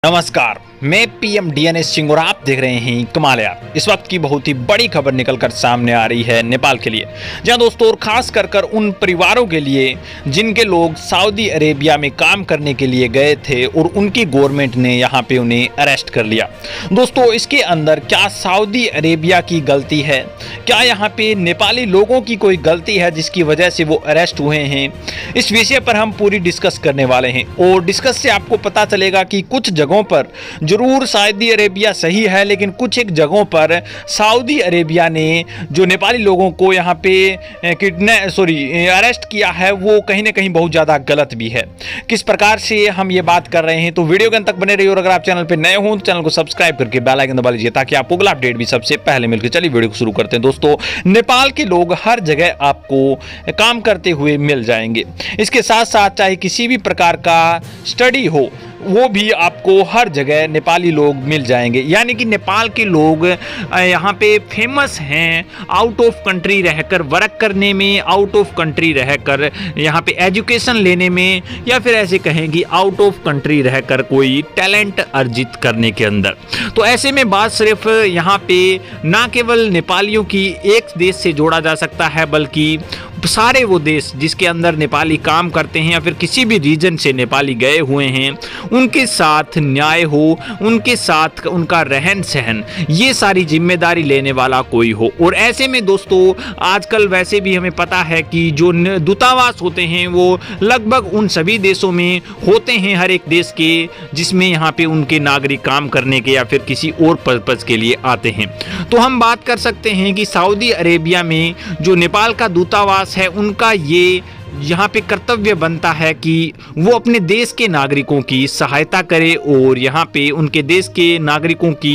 नमस्कार, मैं PM DNS Singh और आप देख रहे हैं कमाल यार। इस वक्त की बहुत ही बड़ी खबर निकलकर सामने आ रही है नेपाल के लिए, जहां दोस्तों और खास कर उन परिवारों के लिए जिनके लोग सऊदी अरेबिया में काम करने के लिए गए थे और उनकी गवर्नमेंट ने यहां पे उन्हें अरेस्ट कर लिया। दोस्तों इसके अंदर क्या सऊदी अरेबिया की गलती है, क्या यहाँ पे नेपाली लोगों की कोई गलती है जिसकी वजह से वो अरेस्ट हुए हैं, इस विषय पर हम पूरी डिस्कस करने वाले हैं। और डिस्कस से आपको पता चलेगा कि कुछ जगहों पर जरूर सऊदी अरेबिया सही है, लेकिन कुछ एक जगहों पर सऊदी अरेबिया ने जो नेपाली लोगों को यहाँ पे अरेस्ट किया है वो कहीं ना कहीं बहुत ज़्यादा गलत भी है। किस प्रकार से हम ये बात कर रहे हैं तो वीडियो के अंत तक बने रहिए। और अगर आप चैनल पे नए हो तो चैनल को सब्सक्राइब करके बेल आइकन दबा लीजिए ताकि आपको अगला अपडेट भी सबसे पहले मिलकर। चलिए वीडियो को शुरू करते हैं। दोस्तों नेपाल के लोग हर जगह आपको काम करते हुए मिल जाएंगे। इसके साथ साथ चाहे किसी भी प्रकार का स्टडी हो वो भी आपको हर जगह नेपाली लोग मिल जाएंगे। यानी कि नेपाल के लोग यहाँ पे फेमस हैं आउट ऑफ कंट्री रहकर वर्क करने में, आउट ऑफ कंट्री रहकर यहाँ पे एजुकेशन लेने में, या फिर ऐसे कहें कि आउट ऑफ कंट्री रहकर कोई टैलेंट अर्जित करने के अंदर। तो ऐसे में बात सिर्फ यहाँ पे ना केवल नेपालियों की एक देश से जोड़ा जा सकता है, बल्कि सारे वो देश जिसके अंदर नेपाली काम करते हैं या फिर किसी भी रीजन से नेपाली गए हुए हैं उनके साथ न्याय हो, उनके साथ उनका रहन सहन, ये सारी जिम्मेदारी लेने वाला कोई हो। और ऐसे में दोस्तों आजकल वैसे भी हमें पता है कि जो दूतावास होते हैं वो लगभग उन सभी देशों में होते हैं, हर एक देश के, जिसमें यहाँ पे उनके नागरिक काम करने के या फिर किसी और पर्पज़ के लिए आते हैं। तो हम बात कर सकते हैं कि सऊदी अरेबिया में जो नेपाल का दूतावास है उनका ये यहाँ पे कर्तव्य बनता है कि वो अपने देश के नागरिकों की सहायता करे और यहाँ पे उनके देश के नागरिकों की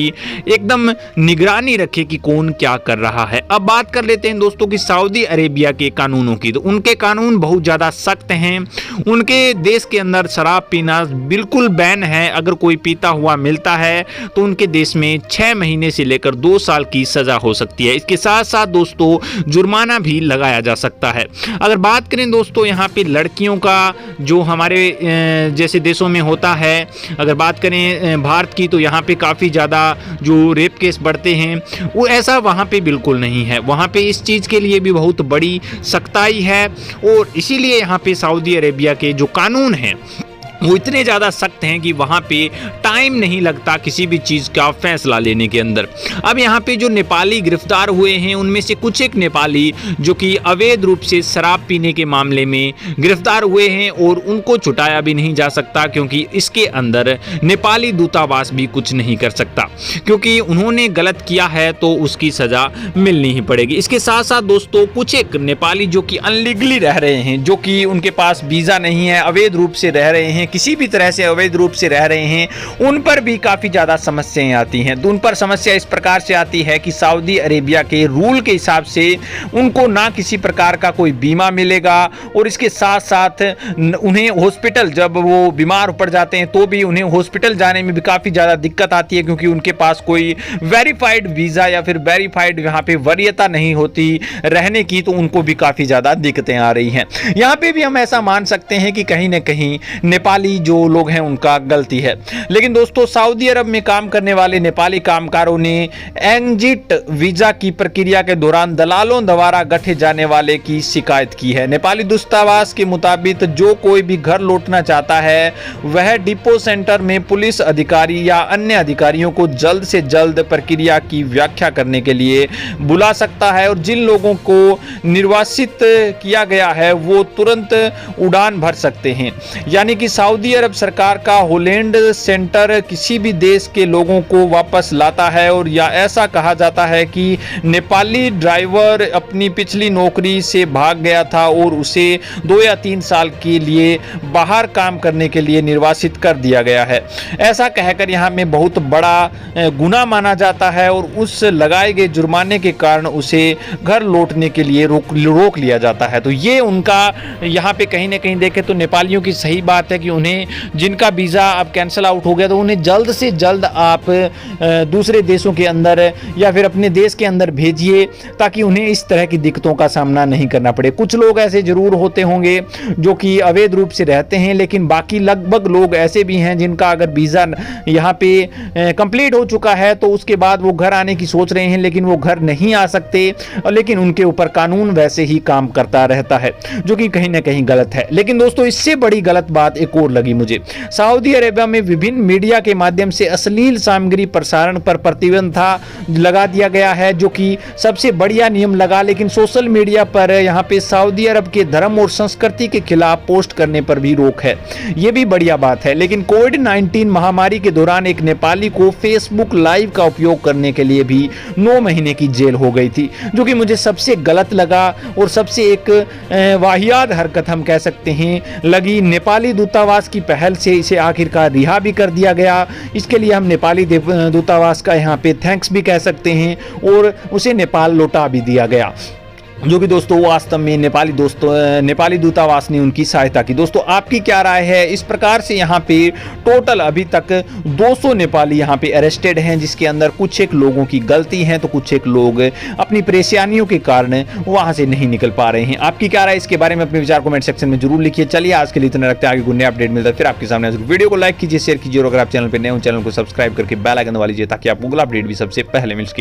एकदम निगरानी रखे कि कौन क्या कर रहा है। अब बात कर लेते हैं दोस्तों कि सऊदी अरेबिया के कानूनों की। तो उनके कानून बहुत ज़्यादा सख्त हैं। उनके देश के अंदर शराब पीना बिल्कुल बैन है। अगर कोई पीता हुआ मिलता है तो उनके देश में 6 महीने से लेकर 2 साल की सज़ा हो सकती है। इसके साथ साथ दोस्तों जुर्माना भी लगाया जा सकता है। अगर बात करें दोस्तों यहाँ पे लड़कियों का जो हमारे जैसे देशों में होता है, अगर बात करें भारत की, तो यहाँ पे काफ़ी ज़्यादा जो रेप केस बढ़ते हैं वो ऐसा वहाँ पे बिल्कुल नहीं है। वहाँ पे इस चीज़ के लिए भी बहुत बड़ी सख्ताई है और इसीलिए यहाँ पे सऊदी अरेबिया के जो कानून हैं वो इतने ज़्यादा सख्त हैं कि वहाँ पे टाइम नहीं लगता किसी भी चीज़ का फैसला लेने के अंदर। अब यहाँ पे जो नेपाली गिरफ्तार हुए हैं उनमें से कुछ एक नेपाली जो कि अवैध रूप से शराब पीने के मामले में गिरफ्तार हुए हैं और उनको छुटाया भी नहीं जा सकता, क्योंकि इसके अंदर नेपाली दूतावास भी कुछ नहीं कर सकता, क्योंकि उन्होंने गलत किया है तो उसकी सज़ा मिलनी ही पड़ेगी। इसके साथ साथ दोस्तों कुछ एक नेपाली जो कि अनलीगली रह रहे हैं, जो कि उनके पास वीज़ा नहीं है, अवैध रूप से रह रहे हैं, किसी भी तरह से अवैध रूप से रह रहे हैं, उन पर भी काफ़ी ज़्यादा समस्याएं आती हैं। तो उन पर समस्या इस प्रकार से आती है कि सऊदी अरेबिया के रूल के हिसाब से उनको ना किसी प्रकार का कोई बीमा मिलेगा और इसके साथ साथ उन्हें हॉस्पिटल, जब वो बीमार पड़ जाते हैं तो भी उन्हें हॉस्पिटल जाने में भी काफ़ी ज़्यादा दिक्कत आती है, क्योंकि उनके पास कोई वेरीफाइड वीज़ा या फिर वेरीफाइड यहाँ पे वरीयता नहीं होती रहने की, तो उनको भी काफ़ी ज़्यादा दिक्कतें आ रही हैं। यहाँ पे भी हम ऐसा मान सकते हैं कि कहीं ना कहीं नेपाली जो लोग हैं उनका गलती है। लेकिन दोस्तों सऊदी अरब में काम करने वाले नेपाली कामगारों ने एग्जिट वीजा की प्रक्रिया के दौरान दलालों द्वारा गठे जाने वाले की शिकायत की है। नेपाली दूतावास के मुताबिक जो कोई भी घर लौटना चाहता है वह डिपो सेंटर में पुलिस अधिकारी या अन्य अधिकारियों को जल्द से जल्द प्रक्रिया की व्याख्या करने के लिए बुला सकता है और जिन लोगों को निर्वासित किया गया है वो तुरंत उड़ान भर सकते हैं। यानी कि सऊदी अरब सरकार का होलैंड सेंटर किसी भी देश के लोगों को वापस लाता है। और या ऐसा कहा जाता है कि नेपाली ड्राइवर अपनी पिछली नौकरी से भाग गया था और उसे 2 या 3 साल के लिए बाहर काम करने के लिए निर्वासित कर दिया गया है। ऐसा कहकर यहाँ में बहुत बड़ा गुनाह माना जाता है और उस लगाए गए जुर्माने के कारण उसे घर लौटने के लिए रोक लिया जाता है। तो ये उनका यहाँ पे कहीं ना कहीं देखें तो नेपालियों की सही बात है कि उन्हें जिनका वीज़ा अब कैंसिल आउट हो गया है तो उन्हें जल्द से जल्द आप दूसरे देशों के अंदर या फिर अपने देश के अंदर भेजिए, ताकि उन्हें इस तरह की दिक्कतों का सामना नहीं करना पड़े। कुछ लोग ऐसे जरूर होते होंगे जो कि अवैध रूप से रहते हैं, लेकिन बाकी लगभग लोग ऐसे भी हैं जिनका अगर वीज़ा यहाँ पे कंप्लीट हो चुका है तो उसके बाद वो घर आने की सोच रहे हैं, लेकिन वो घर नहीं आ सकते, और लेकिन उनके ऊपर कानून वैसे ही काम करता रहता है, जो कि कहीं ना कहीं गलत है। लेकिन दोस्तों, इससे बड़ी गलत बात एक और लगी मुझे। सऊदी अरेबिया में विभिन्न मीडिया के माध्यम से अश्लील सामग्री प्रसारण पर प्रतिबंध लगा दिया गया है, जो कि सबसे बढ़िया नियम लगा। लेकिन सोशल मीडिया पर यहाँ पे सऊदी अरब के धर्म और संस्कृति के खिलाफ पोस्ट करने पर भी रोक है, ये भी बढ़िया बात है। लेकिन कोविड-19 महामारी के दौरान एक नेपाली को फेसबुक लाइव का उपयोग करने के लिए भी 9 महीने की जेल हो गई थी, जो कि मुझे सबसे गलत लगा और सबसे एक वाहियात हरकत हम कह सकते हैं लगी। नेपाली दूतावास की पहल से इसे आखिरकार रिहा भी कर दिया गया। इसके लिए हम नेपाली दूतावास का यहाँ पे थैंक्स भी कह सकते हैं, और उसे नेपाल लौटा भी दिया गया, जो कि दोस्तों वास्तव में नेपाली दूतावास ने उनकी सहायता की। दोस्तों, आपकी क्या राय है? इस प्रकार से यहाँ पे टोटल अभी तक 200 नेपाली यहाँ पे अरेस्टेड हैं, जिसके अंदर कुछ एक लोगों की गलती है तो कुछ एक लोग अपनी परेशानियों के कारण वहां से नहीं निकल पा रहे हैं। आपकी क्या राय? इसके बारे में अपने विचार कमेंट सेक्शन में जरूर लिखिए। चलिए, आज के लिए इतना रखते हैं, आगे कोई नया अपडेट मिलता है फिर आपके सामने। वीडियो को लाइक कीजिए, शेयर कीजिए, और अगर आप चैनल पर नए हो चैनल को सब्सक्राइब करके बेल आइकन दबा लीजिए, ताकि आपको अगला अपडेट भी सबसे पहले मिल सके।